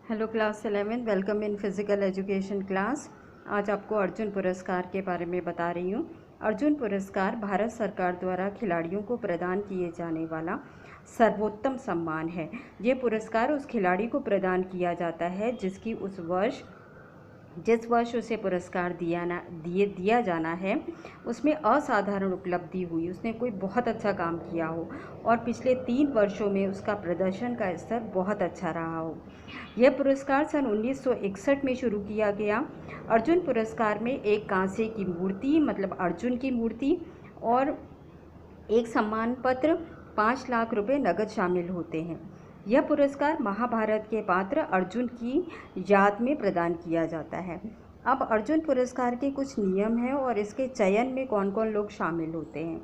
Hello class 11 welcome in physical education class. आज आपको अर्जुन पुरस्कार के बारे में बता रही हूँ। अर्जुन पुरस्कार भारत सरकार द्वारा खिलाड़ियों को प्रदान किए जाने वाला सर्वोत्तम सम्मान है। ये पुरस्कार उस खिलाड़ी को प्रदान किया जाता है जिसकी जिस वर्ष उसे पुरस्कार दिया जाना है उसमें असाधारण उपलब्धि हुई, उसने कोई बहुत अच्छा काम किया हो और पिछले 3 वर्षों में उसका प्रदर्शन का स्तर बहुत अच्छा रहा हो। यह पुरस्कार सन 1961 में शुरू किया गया। अर्जुन पुरस्कार में एक कांसे की मूर्ति मतलब अर्जुन की मूर्ति और एक सम्मान पत्र 5 लाख रुपए नकद शामिल होते हैं। यह पुरस्कार महाभारत के पात्र अर्जुन की याद में प्रदान किया जाता है। अब अर्जुन पुरस्कार के कुछ नियम हैं और इसके चयन में कौन कौन लोग शामिल होते हैं।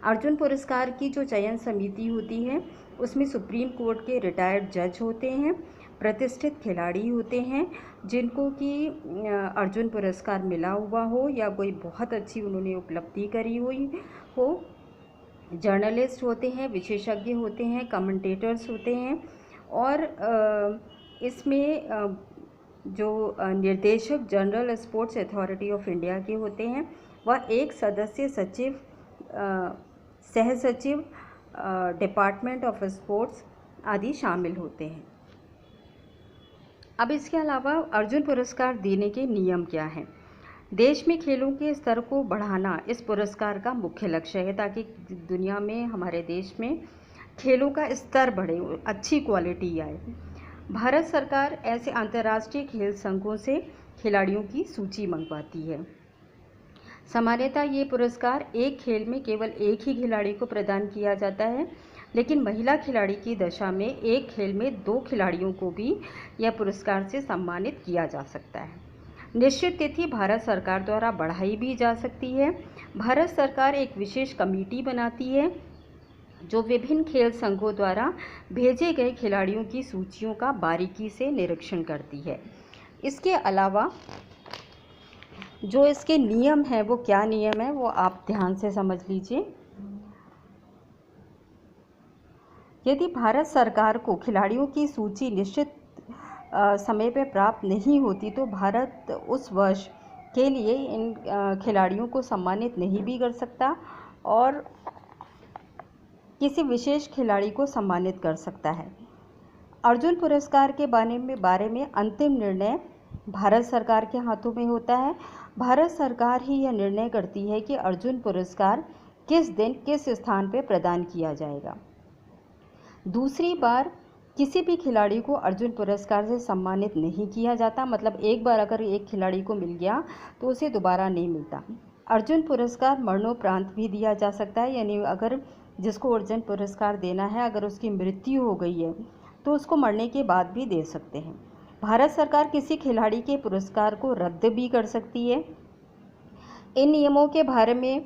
अर्जुन पुरस्कार की जो चयन समिति होती है उसमें सुप्रीम कोर्ट के रिटायर्ड जज होते हैं, प्रतिष्ठित खिलाड़ी होते हैं जिनको कि अर्जुन पुरस्कार मिला हुआ हो या कोई बहुत अच्छी उन्होंने उपलब्धि करी हुई हो, जर्नलिस्ट होते हैं, विशेषज्ञ होते हैं, कमेंटेटर्स होते हैं और इसमें जो निर्देशक general sports authority of India के होते हैं वह एक सदस्य सचिव, सह सचिव, डिपार्टमेंट ऑफ स्पोर्ट्स आदि शामिल होते हैं। अब इसके अलावा अर्जुन पुरस्कार देने के नियम क्या हैं। देश में खेलों के स्तर को बढ़ाना इस पुरस्कार का मुख्य लक्ष्य है ताकि दुनिया में हमारे देश में खेलों का स्तर बढ़े, अच्छी क्वालिटी आए। भारत सरकार ऐसे अंतर्राष्ट्रीय खेल संघों से खिलाड़ियों की सूची मंगवाती है। सामान्यतः ये पुरस्कार एक खेल में केवल एक ही खिलाड़ी को प्रदान किया जाता है, लेकिन महिला खिलाड़ी की दशा में एक खेल में 2 खिलाड़ियों को भी यह पुरस्कार से सम्मानित किया जा सकता है। निश्चित तिथि भारत सरकार द्वारा बढ़ाई भी जा सकती है। भारत सरकार एक विशेष कमेटी बनाती है जो विभिन्न खेल संघों द्वारा भेजे गए खिलाड़ियों की सूचियों का बारीकी से निरीक्षण करती है। इसके अलावा जो इसके नियम हैं वो क्या नियम है वो आप ध्यान से समझ लीजिए। यदि भारत सरकार को खिलाड़ियों की सूची निश्चित समय पर प्राप्त नहीं होती तो भारत उस वर्ष के लिए इन खिलाड़ियों को सम्मानित नहीं भी कर सकता और किसी विशेष खिलाड़ी को सम्मानित कर सकता है। अर्जुन पुरस्कार के बारे में अंतिम निर्णय भारत सरकार के हाथों में होता है। भारत सरकार ही यह निर्णय करती है कि अर्जुन पुरस्कार किस दिन किस स्थान पर प्रदान किया जाएगा। दूसरी बार किसी भी खिलाड़ी को अर्जुन पुरस्कार से सम्मानित नहीं किया जाता, मतलब एक बार अगर एक खिलाड़ी को मिल गया तो उसे दोबारा नहीं मिलता। अर्जुन पुरस्कार मरणोपरांत भी दिया जा सकता है, यानी अगर जिसको अर्जुन पुरस्कार देना है अगर उसकी मृत्यु हो गई है तो उसको मरने के बाद भी दे सकते हैं। भारत सरकार किसी खिलाड़ी के पुरस्कार को रद्द भी कर सकती है। इन नियमों के बारे में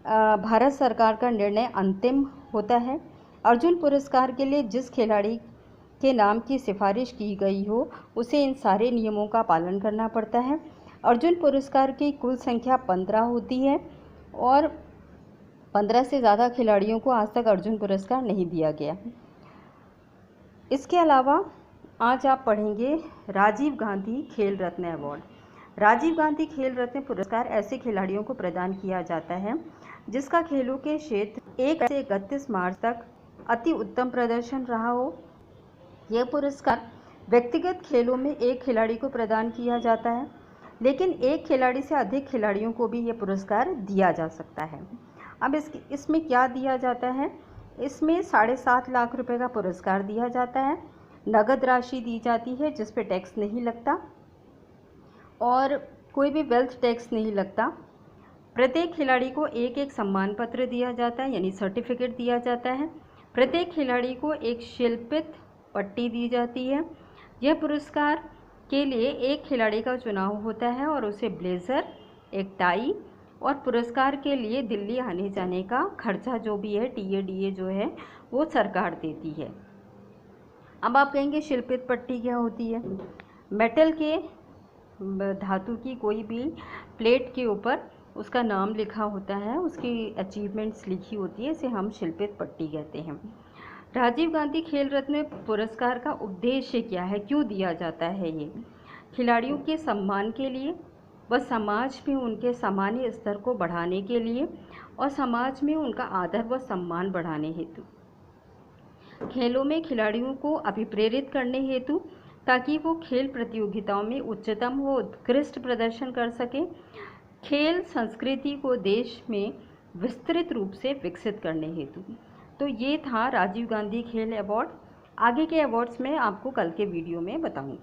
भारत सरकार का निर्णय अंतिम होता है। अर्जुन पुरस्कार के लिए जिस खिलाड़ी के नाम की सिफारिश की गई हो उसे इन सारे नियमों का पालन करना पड़ता है। अर्जुन पुरस्कार की कुल संख्या 15 होती है और 15 से ज़्यादा खिलाड़ियों को आज तक अर्जुन पुरस्कार नहीं दिया गया। इसके अलावा आज आप पढ़ेंगे राजीव गांधी खेल रत्न अवार्ड। राजीव गांधी खेल रत्न पुरस्कार ऐसे खिलाड़ियों को प्रदान किया जाता है जिसका खेलों के क्षेत्र 1 से 31 मार्च तक अति उत्तम प्रदर्शन रहा हो। यह पुरस्कार व्यक्तिगत खेलों में एक खिलाड़ी को प्रदान किया जाता है, लेकिन एक खिलाड़ी से अधिक खिलाड़ियों को भी यह पुरस्कार दिया जा सकता है। अब इसमें क्या दिया जाता है, इसमें 7.5 लाख रुपए का पुरस्कार दिया जाता है, नगद राशि दी जाती है जिस पे टैक्स नहीं लगता और कोई भी वेल्थ टैक्स नहीं लगता। प्रत्येक खिलाड़ी को एक सम्मान पत्र दिया जाता है, यानी सर्टिफिकेट दिया जाता है। प्रत्येक खिलाड़ी को एक शिल्पित पट्टी दी जाती है। यह पुरस्कार के लिए एक खिलाड़ी का चुनाव होता है और उसे ब्लेज़र, एक टाई और पुरस्कार के लिए दिल्ली आने जाने का खर्चा जो भी है टीए जो है वो सरकार देती है। अब आप कहेंगे शिल्पित पट्टी क्या होती है। मेटल के धातु की कोई भी प्लेट के ऊपर उसका नाम लिखा होता है, उसकी अचीवमेंट्स लिखी होती है, इसे हम शिल्पित पट्टी कहते हैं। राजीव गांधी खेल रत्न पुरस्कार का उद्देश्य क्या है, क्यों दिया जाता है ये? खिलाड़ियों के सम्मान के लिए व समाज में उनके सामान्य स्तर को बढ़ाने के लिए और समाज में उनका आदर व सम्मान बढ़ाने हेतु। खेलों में खिलाड़ियों को अभिप्रेरित करने हेतु, ताकि वो खेल प्रतियोगिताओं में उच्चतम व उत्कृष्ट प्रदर्शन कर सकें। खेल संस्कृति को देश में विस्तृत रूप से विकसित करने हेतु। तो ये था राजीव गांधी खेल अवार्ड। आगे के अवार्ड्स मैं आपको कल के वीडियो में बताऊंगी।